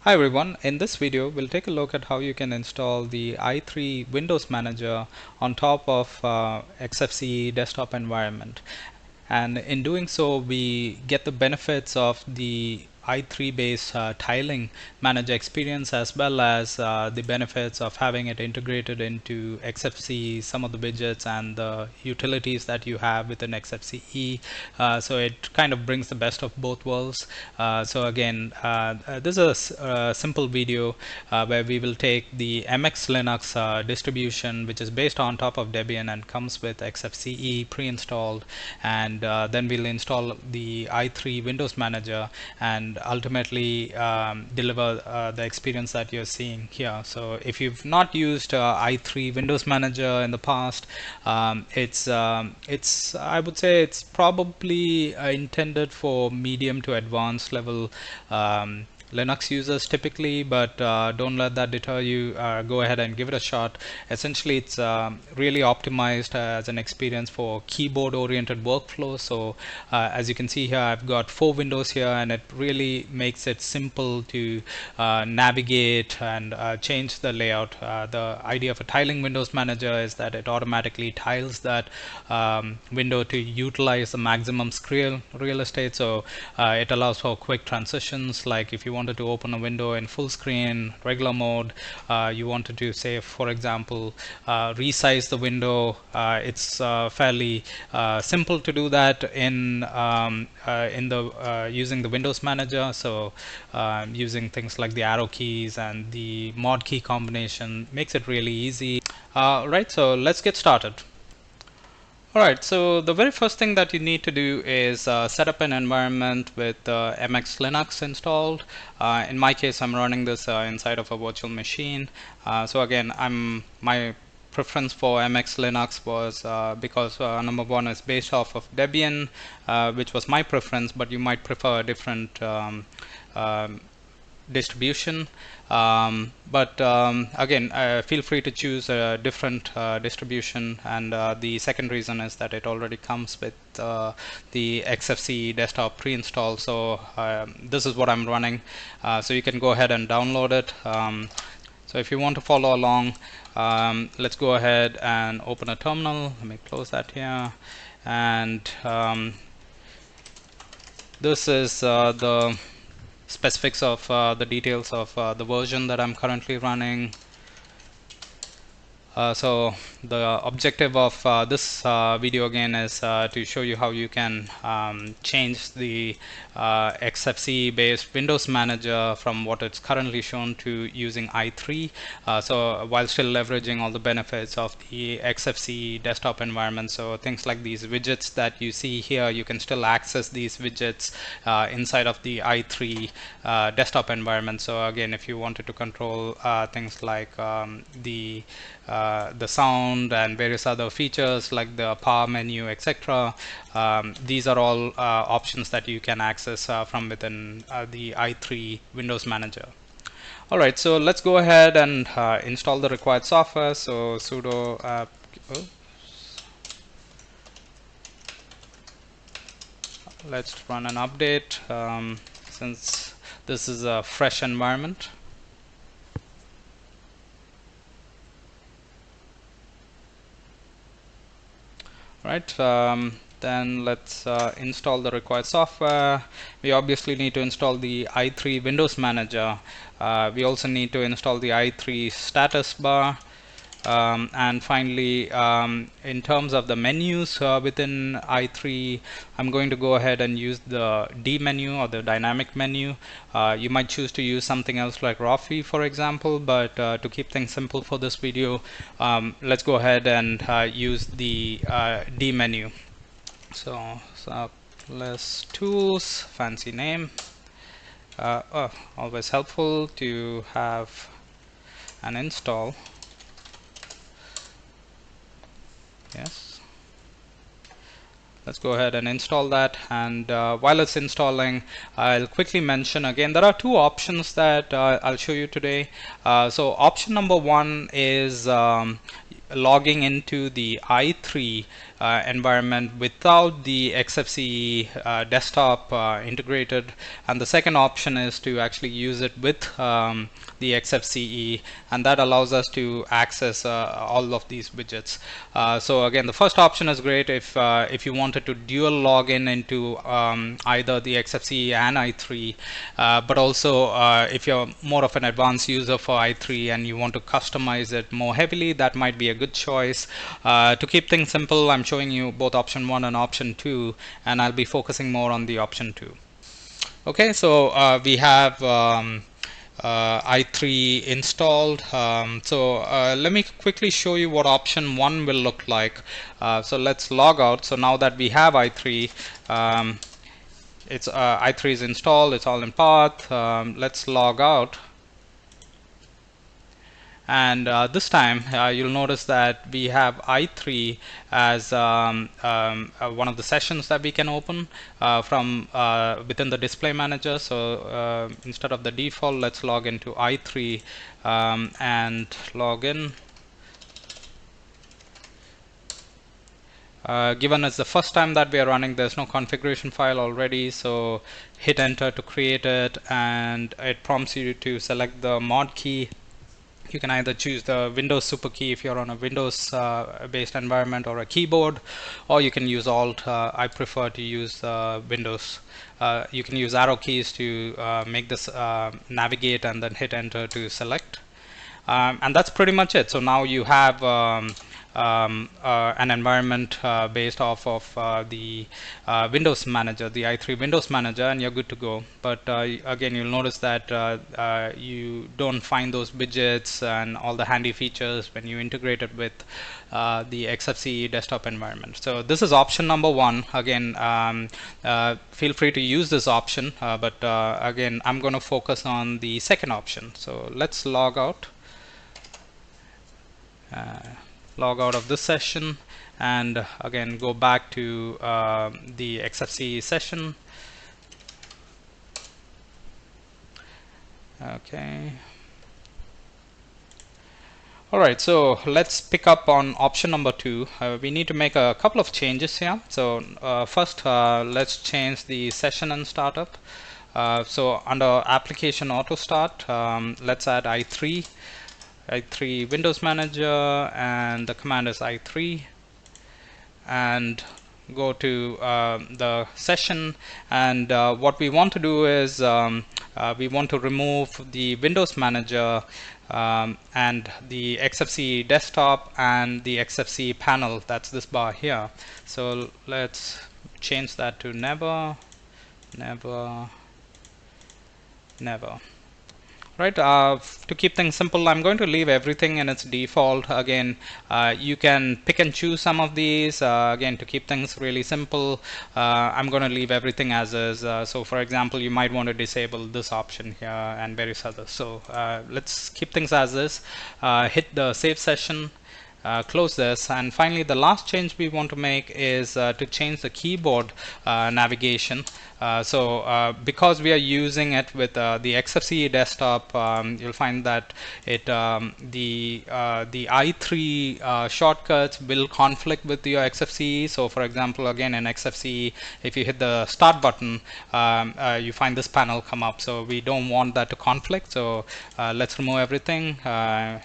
Hi everyone, in this video we'll take a look at how you can install the i3 Windows Manager on top of XFCE desktop environment. And in doing so we get the benefits of the i3 based tiling manager experience, as well as the benefits of having it integrated into XFCE, some of the widgets and the utilities that you have within XFCE. So it kind of brings the best of both worlds. So again, this is a simple video where we will take the MX Linux distribution, which is based on top of Debian and comes with XFCE pre-installed, and then we'll install the i3 Windows Manager and ultimately deliver the experience that you're seeing here. So if you've not used i3 Windows Manager in the past, it's I would say it's probably intended for medium to advanced level Linux users typically, but don't let that deter you. Go ahead and give it a shot. Essentially, it's really optimized as an experience for keyboard oriented workflow. So as you can see here, I've got 4 windows here, and it really makes it simple to navigate and change the layout. The idea of a tiling Windows Manager is that it automatically tiles that window to utilize the maximum screen real estate. So it allows for quick transitions, like if you wanted to open a window in full screen regular mode, you wanted to, say for example, resize the window, it's fairly simple to do that in the using the Windows Manager. So using things like the arrow keys and the mod key combination makes it really easy. Right, so let's get started. Alright, so the very first thing that you need to do is set up an environment with MX Linux installed. In my case, I'm running this inside of a virtual machine. So again, my preference for MX Linux was because number one is based off of Debian, which was my preference, but you might prefer a different distribution. But again, feel free to choose a different distribution, and the second reason is that it already comes with the XFCE desktop pre-installed. So this is what I'm running, so you can go ahead and download it. So if you want to follow along, let's go ahead and open a terminal. Let me close that here, and this is the specifics of the details of the version that I'm currently running. So the objective of this video again is to show you how you can change the XFCE based Windows Manager from what it's currently shown to using i3, so while still leveraging all the benefits of the XFCE desktop environment. So things like these widgets that you see here, you can still access these widgets inside of the i3 desktop environment. So again, if you wanted to control things like the sound and various other features like the power menu, etc., these are all options that you can access from within the i3 Windows Manager. Alright, so let's go ahead and install the required software. So sudo let's run an update since this is a fresh environment. Right, then let's install the required software. We obviously need to install the i3 Windows Manager. We also need to install the i3 status bar. And finally, in terms of the menus within i3, I'm going to go ahead and use the D menu or the dynamic menu. You might choose to use something else like Rofi, for example, but to keep things simple for this video, let's go ahead and use the D menu. So less tools, fancy name. Always helpful to have an install. Yes, let's go ahead and install that, and while it's installing, I'll quickly mention again there are two options that I'll show you today. So option number one is logging into the i3 environment without the XFCE desktop integrated, and the second option is to actually use it with the XFCE, and that allows us to access all of these widgets. So again, the first option is great if you wanted to dual login into either the XFCE and i3, but also if you're more of an advanced user for i3 and you want to customize it more heavily, that might be a good choice. To keep things simple, I'm showing you both option 1 and option 2, and I'll be focusing more on the option 2. Okay, so we have i3 installed. Let me quickly show you what option 1 will look like. So let's log out. So now that we have i3, it's i3 is installed, it's all in path. Let's log out, and this time you'll notice that we have i3 as one of the sessions that we can open from within the display manager. So instead of the default, let's log into i3 and log in. Given it's the first time that we are running, there's no configuration file already, so hit enter to create it, and it prompts you to select the mod key. You can either choose the Windows super key if you're on a Windows based environment, or a keyboard, or you can use Alt. I prefer to use Windows. You can use arrow keys to make this navigate, and then hit enter to select. And that's pretty much it. So now you have an environment based off of the Windows Manager, the i3 Windows Manager, and you're good to go. But again, you'll notice that you don't find those widgets and all the handy features when you integrate it with the XFCE desktop environment. So this is option number 1. Again, feel free to use this option, but again, I'm going to focus on the second option. So let's log out. Log out of this session, and again go back to the XFCE session. Okay. Alright, so let's pick up on option number 2. We need to make a couple of changes here. So first, let's change the session and startup. So under application auto start, let's add i3 Windows Manager, and the command is i3, and go to the session, and what we want to do is we want to remove the Windows Manager and the XFCE desktop and the XFCE panel. That's this bar here. So let's change that to never. Right, to keep things simple, I'm going to leave everything in its default. Again, you can pick and choose some of these. Again, to keep things really simple, I'm going to leave everything as is. So for example, you might want to disable this option here and various others. So let's keep things as is. Hit the save session. Close this, and finally the last change we want to make is to change the keyboard navigation. Because we are using it with the XFCE desktop, you'll find that the i3 shortcuts will conflict with your XFCE. So for example, again in XFCE, if you hit the start button, you find this panel come up. So we don't want that to conflict. So let's remove everything.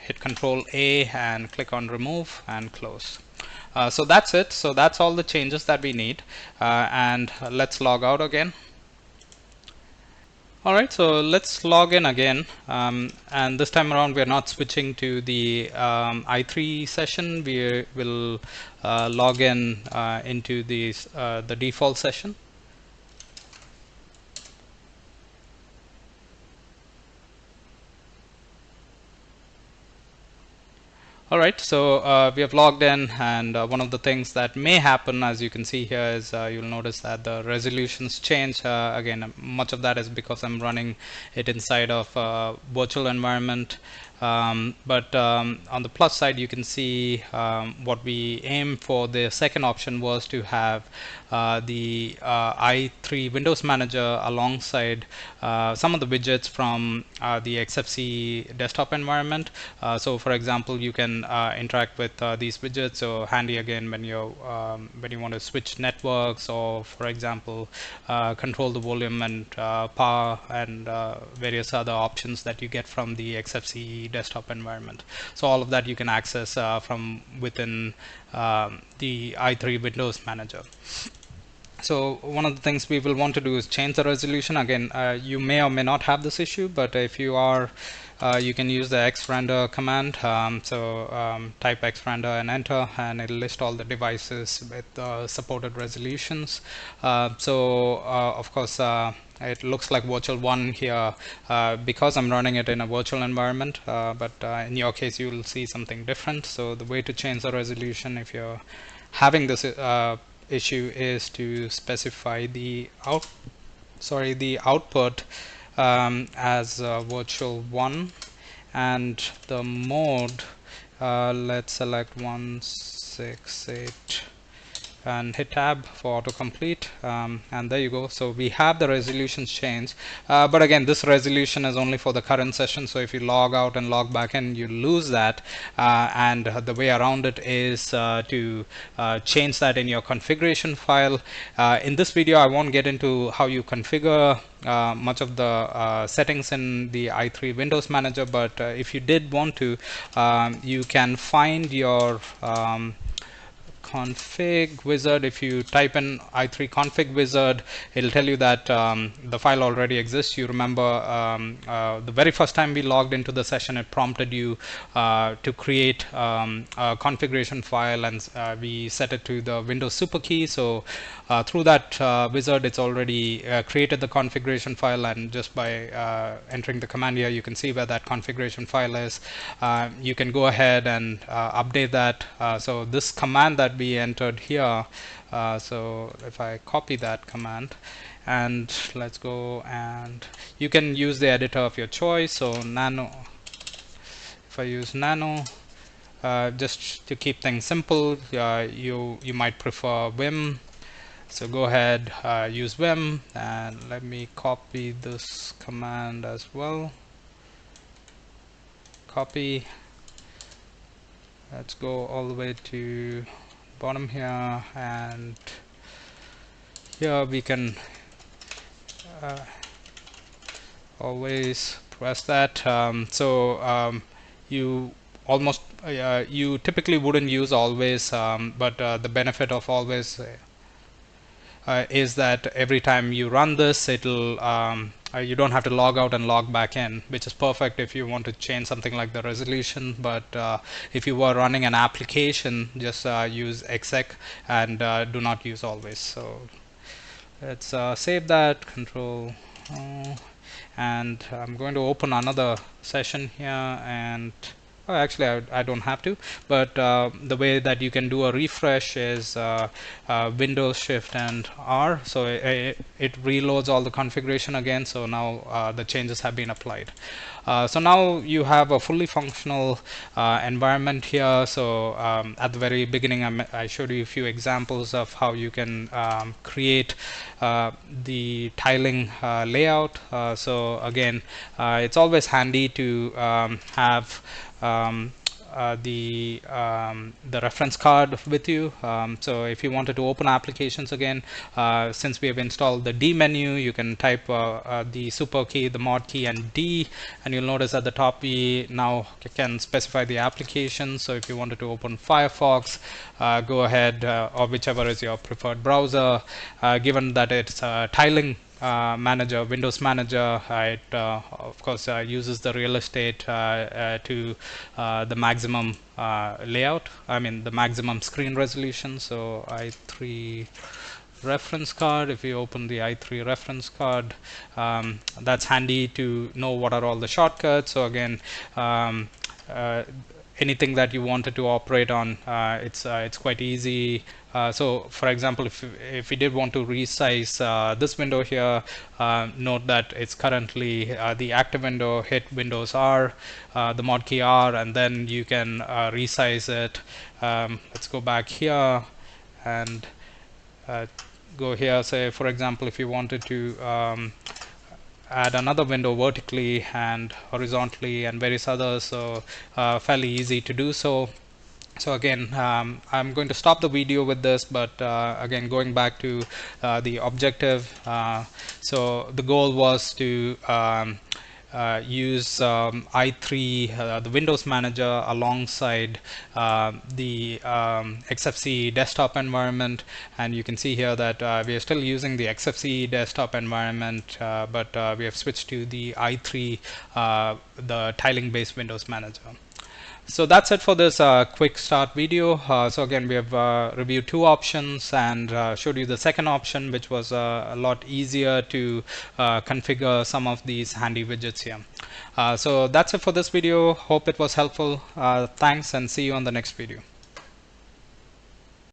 Hit Control A and click on remove and close. So that's it. So that's all the changes that we need, and let's log out again. Alright, so let's log in again, and this time around we're not switching to the i3 session. We will log in into the default session. Alright, so we have logged in, and one of the things that may happen, as you can see here, is you'll notice that the resolutions change. Again, much of that is because I'm running it inside of a virtual environment. But on the plus side, you can see what we aim for. The second option was to have the i3 Windows Manager alongside some of the widgets from the XFCE desktop environment. So for example, you can interact with these widgets. So handy again when you want to switch networks, or for example control the volume and power and various other options that you get from the XFCE desktop environment. So all of that you can access from within the i3 Windows Manager. So one of the things we will want to do is change the resolution. Again, you may or may not have this issue, but if you are, you can use the xrender command. Type xrender and enter, and it'll list all the devices with supported resolutions. Of course, it looks like virtual 1 here because I'm running it in a virtual environment, but in your case you will see something different. So the way to change the resolution if you're having this issue is to specify the output as virtual 1, and the mode, let's select 168 and hit tab for autocomplete, and there you go. So we have the resolutions changed, but again, this resolution is only for the current session. So if you log out and log back in, you lose that, and the way around it is to change that in your configuration file. In this video, I won't get into how you configure much of the settings in the i3 Windows Manager, but if you did want to, you can find your config wizard. If you type in i3 config wizard, it'll tell you that the file already exists. You remember the very first time we logged into the session, it prompted you to create a configuration file, and we set it to the Windows super key. So through that wizard, it's already created the configuration file, and just by entering the command here, you can see where that configuration file is. You can go ahead and update that. So this command that we entered here, so if I copy that command, and let's go, and you can use the editor of your choice. So nano, if I use nano, just to keep things simple, you might prefer Vim. So go ahead, use Vim, and let me copy this command as well. Copy. Let's go all the way to bottom here, and here we can always press that. You almost you typically wouldn't use always, but the benefit of always is that every time you run this, it'll you don't have to log out and log back in, which is perfect if you want to change something like the resolution. But if you were running an application, just use exec and do not use always. So let's save that, control and I'm going to open another session here, and actually I don't have to, but the way that you can do a refresh is Windows Shift and R, so it reloads all the configuration again. So now the changes have been applied. So now you have a fully functional environment here. So at the very beginning, I showed you a few examples of how you can create the tiling layout. So again, it's always handy to have the reference card with you. So if you wanted to open applications again, since we have installed the D menu, you can type the super key, the mod key, and D, and you'll notice at the top we now can specify the application. So if you wanted to open Firefox, go ahead, or whichever is your preferred browser. Given that it's tiling manager, Windows Manager, it of course uses the real estate to the maximum layout, I mean the maximum screen resolution. So i3 reference card, if you open the i3 reference card, that's handy to know what are all the shortcuts. So again, anything that you wanted to operate on. It's quite easy. So for example, if we did want to resize this window here, note that it's currently the active window, hit Windows R, the mod key R, and then you can resize it. Let's go back here and go here. Say for example, if you wanted to add another window vertically and horizontally and various others, so fairly easy to do so. So again, I'm going to stop the video with this, but again, going back to the objective, so the goal was to use i3, the Windows Manager, alongside the XFCE desktop environment. And you can see here that we are still using the XFCE desktop environment, but we have switched to the i3, the tiling-based Windows Manager. So that's it for this quick start video. So again, we have reviewed two options and showed you the second option, which was a lot easier to configure some of these handy widgets here. So that's it for this video. Hope it was helpful. Thanks, and see you on the next video.